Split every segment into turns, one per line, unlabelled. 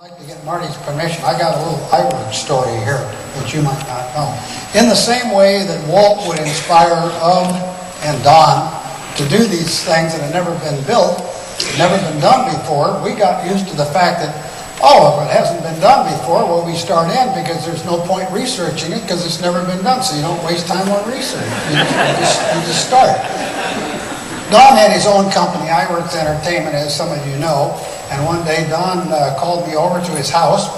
I'd like to get Marty's permission. I got a little Irish story here that you might not know. In the same way that Walt would inspire and Don to do these things that had never been built, never been done before, we got used to the fact that, oh, if it hasn't been done before, well, we start in because there's no point researching it because it's never been done, so you don't waste time on research. You just start. Don had his own company, Iworks Entertainment, as some of you know. And one day, Don called me over to his house.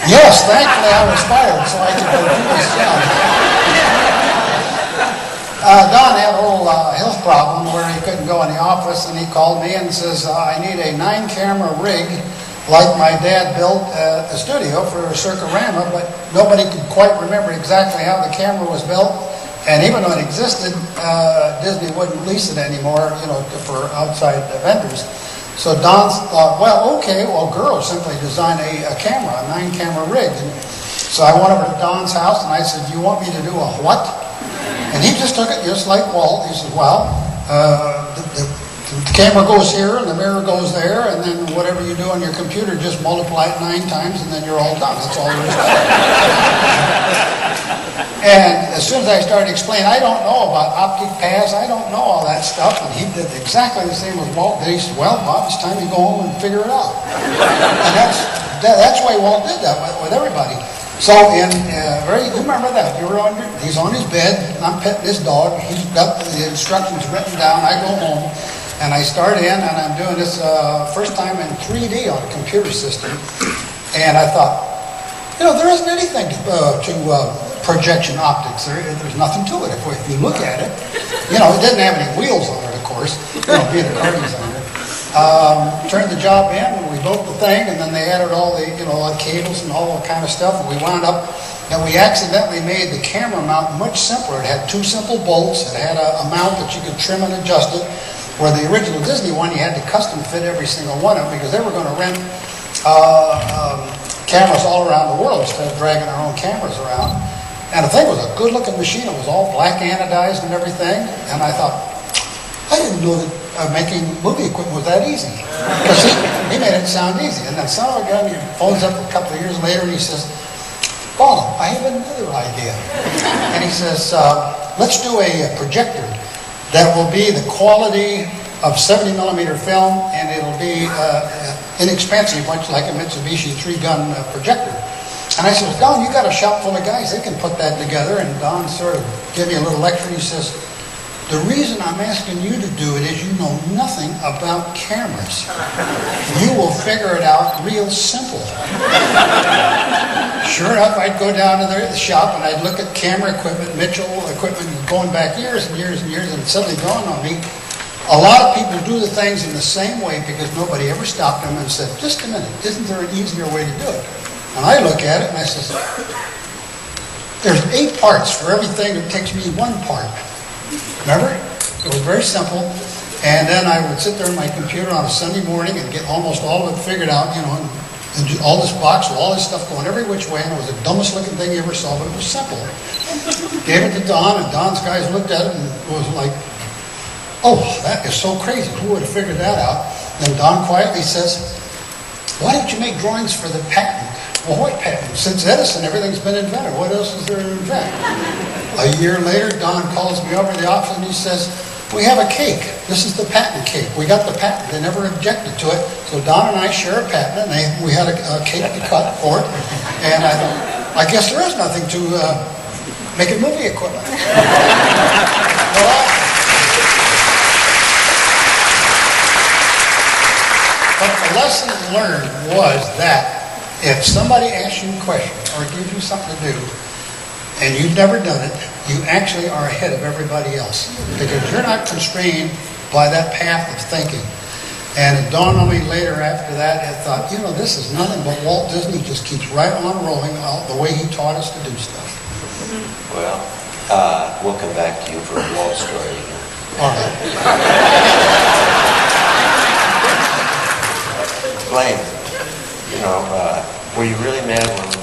Yes, thankfully I was fired, so I could go do this job. Don had a little health problem where he couldn't go in the office, and he called me and says, I need a 9-camera rig like my dad built at the studio for Circarama, but nobody could quite remember exactly how the camera was built. And even though it existed, Disney wouldn't lease it anymore, you know, for outside vendors. So Don thought, well, okay, well, girls simply design a camera, a 9-camera rig. And so I went over to Don's house and I said, you want me to do a what? And he just took it just like Walt. He said, well, the camera goes here and the mirror goes there, and then whatever you do on your computer, just multiply it 9 times and then you're all done. That's all there is to it. And as soon as I started explaining, I don't know about optic paths, I don't know all that stuff, and he did exactly the same as Walt did. He said, well, Bob, it's time you go home and figure it out. And that's why Walt did that with everybody. So you remember that, he's on his bed, I'm petting his dog, he's got the instructions written down, I go home, and I start in, and I'm doing this first time in 3D on a computer system, and I thought, you know, there isn't anything to projection optics. There's nothing to it if you look at it. You know, it didn't have any wheels on it, of course, you know, being a car designer. Turned the job in, and we built the thing, and then they added all the, you know, all the cables and all that kind of stuff, and we wound up, and we accidentally made the camera mount much simpler. It had 2 simple bolts. It had a mount that you could trim and adjust it, where the original Disney one, you had to custom fit every single one of them because they were going to rent cameras all around the world instead of dragging their own cameras around. And the thing was a good-looking machine. It was all black anodized and everything. And I thought, I didn't know that making movie equipment was that easy. Because he made it sound easy. And then some of a guy, he phones up a couple of years later and he says, Bob, I have another idea. And he says, let's do a projector that will be the quality of 70mm film, and it'll be inexpensive, much like a Mitsubishi 3-gun projector. And I said, well, Don, you got a shop full of guys, they can put that together. And Don sort of gave me a little lecture. He says, the reason I'm asking you to do it is you know nothing about cameras. You will figure it out real simple. Sure enough, I'd go down to the shop and I'd look at camera equipment, Mitchell equipment, going back years and years and years, and it suddenly dawned on me, a lot of people do the things in the same way because nobody ever stopped them and said, just a minute, isn't there an easier way to do it? And I look at it and I says, there's 8 parts for everything. It takes me 1 part. Remember? It was very simple. And then I would sit there on my computer on a Sunday morning and get almost all of it figured out, you know, and do all this box with all this stuff going every which way. And it was the dumbest looking thing you ever saw, but it was simple. Gave it to Don, and Don's guys looked at it and was like, oh, that is so crazy. Who would have figured that out? Then Don quietly says, why don't you make drawings for the patent? Well, what patent? Since Edison, everything's been invented. What else is there to invent? A year later, Don calls me over to the office and he says, we have a cake. This is the patent cake. We got the patent. They never objected to it. So Don and I share a patent, and we had a cake to cut for it. And I thought, I guess there is nothing to making movie equipment. But the lesson learned was that if somebody asks you a question or gives you something to do and you've never done it, you actually are ahead of everybody else because you're not constrained by that path of thinking. And it dawned on me later after that, I thought, you know, this is nothing but Walt Disney just keeps right on rolling out the way he taught us to do stuff.
Well, we'll come back to you for a Walt story.
All right.
Blaine, you know, were you really mad when